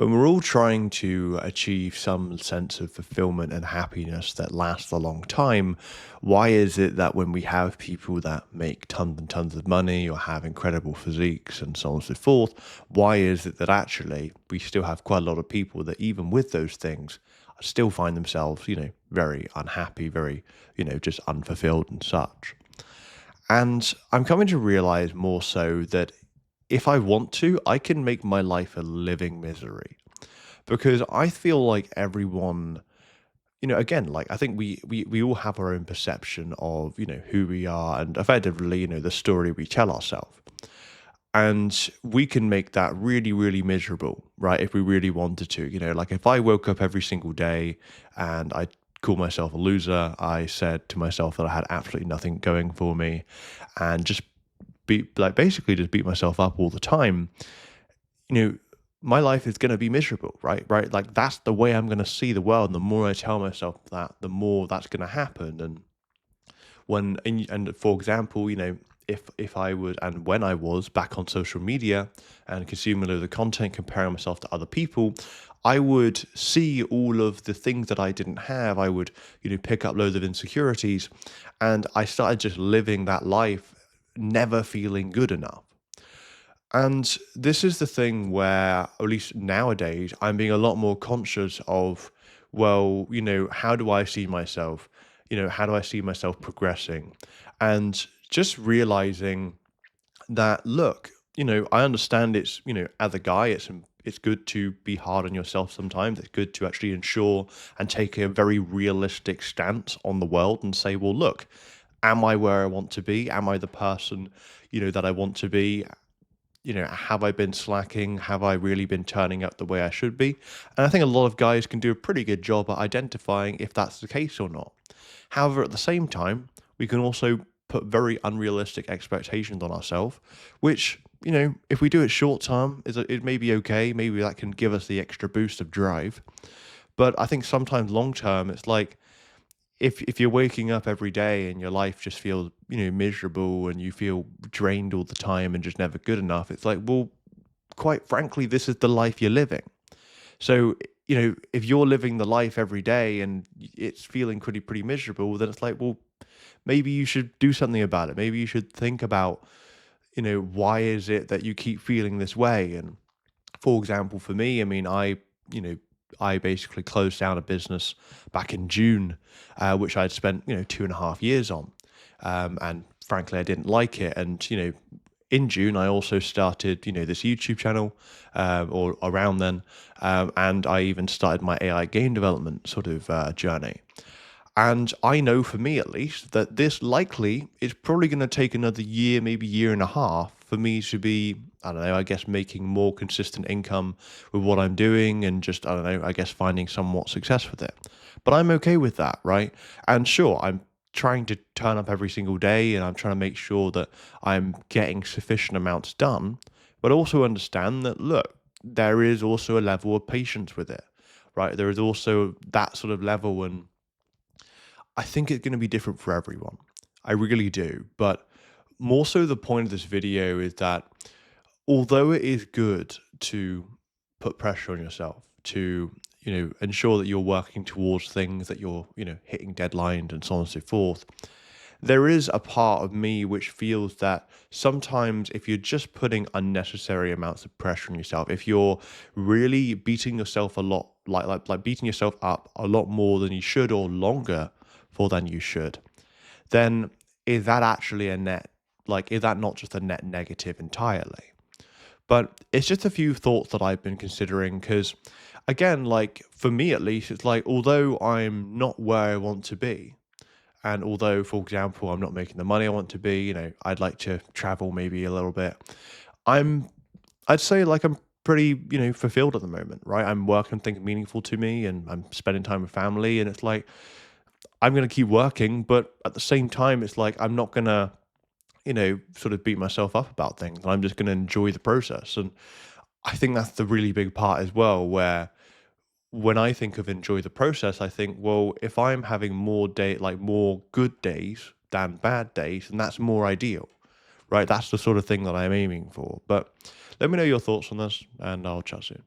When we're all trying to achieve some sense of fulfillment and happiness that lasts a long time, why is it that when we have people that make tons and tons of money or have incredible physiques and so on and so forth, why is it that actually we still have quite a lot of people that even with those things still find themselves, very unhappy, very, just unfulfilled and such? And I'm coming to realize more so that if I want to, I can make my life a living misery because I feel like everyone, again, like I think we all have our own perception of, who we are and effectively, the story we tell ourselves. And we can make that really, really miserable, right? If we really wanted to, like if I woke up every single day and I called myself a loser, I said to myself that I had absolutely nothing going for me and just basically just beat myself up all the time, you know, my life is going to be miserable, right? Right. Like that's the way I'm going to see the world. And the more I tell myself that, the more that's going to happen. And and for example, if I would and when I was back on social media and consuming a load of content, comparing myself to other people, I would see all of the things that I didn't have. I would, pick up loads of insecurities, and I started just living that life, never feeling good enough. And this is the thing where, at least nowadays, I'm being a lot more conscious of, well, how do I see myself? How do I see myself progressing? And just realizing that, look, I understand it's, as a guy, it's good to be hard on yourself sometimes. It's good to actually ensure and take a very realistic stance on the world and say, well, look, am I where I want to be? Am I the person, that I want to be? Have I been slacking? Have I really been turning up the way I should be? And I think a lot of guys can do a pretty good job at identifying if that's the case or not. However, at the same time, we can also put very unrealistic expectations on ourselves, which, if we do it short term, it may be okay. Maybe that can give us the extra boost of drive. But I think sometimes long term, it's like, if you're waking up every day and your life just feels, miserable and you feel drained all the time and just never good enough, it's like, well, quite frankly, this is the life you're living. So, if you're living the life every day and it's feeling pretty miserable, then it's like, well, maybe you should do something about it. Maybe you should think about, why is it that you keep feeling this way? And for example, for me, I mean, you know, I basically closed down a business back in June, which I'd spent, 2.5 years on. And frankly, I didn't like it. And, in June, I also started, this YouTube channel, or around then. And I even started my AI game development sort of journey. And I know for me at least that this likely is probably going to take another year, maybe year and a half for me to be, I don't know, I guess making more consistent income with what I'm doing and just, I don't know, I guess finding somewhat success with it. But I'm okay with that, right? And sure, I'm trying to turn up every single day and I'm trying to make sure that I'm getting sufficient amounts done, but also understand that, look, there is also a level of patience with it, right? There is also that sort of level when I think it's going to be different for everyone. I really do. But more so, the point of this video is that although it is good to put pressure on yourself, to, ensure that you're working towards things, that you're, hitting deadlines and so on and so forth, there is a part of me which feels that sometimes if you're just putting unnecessary amounts of pressure on yourself, if you're really beating yourself a lot, like beating yourself up a lot more than you should or longer for than you should, then is that actually a net, like, is that not just a net negative entirely? But it's just a few thoughts that I've been considering because, again, like for me at least, it's like although I'm not where I want to be, and although, for example, I'm not making the money I want to be, I'd like to travel maybe a little bit. I'm, I'd say like I'm pretty, fulfilled at the moment, right? I'm working on things meaningful to me and I'm spending time with family. And it's like, I'm going to keep working, but at the same time, it's like, I'm not going to, sort of beat myself up about things. I'm just going to enjoy the process. And I think that's the really big part as well, where when I think of enjoy the process, I think, well, if I'm having more good days than bad days, then that's more ideal, right? That's the sort of thing that I'm aiming for. But let me know your thoughts on this, and I'll chat soon.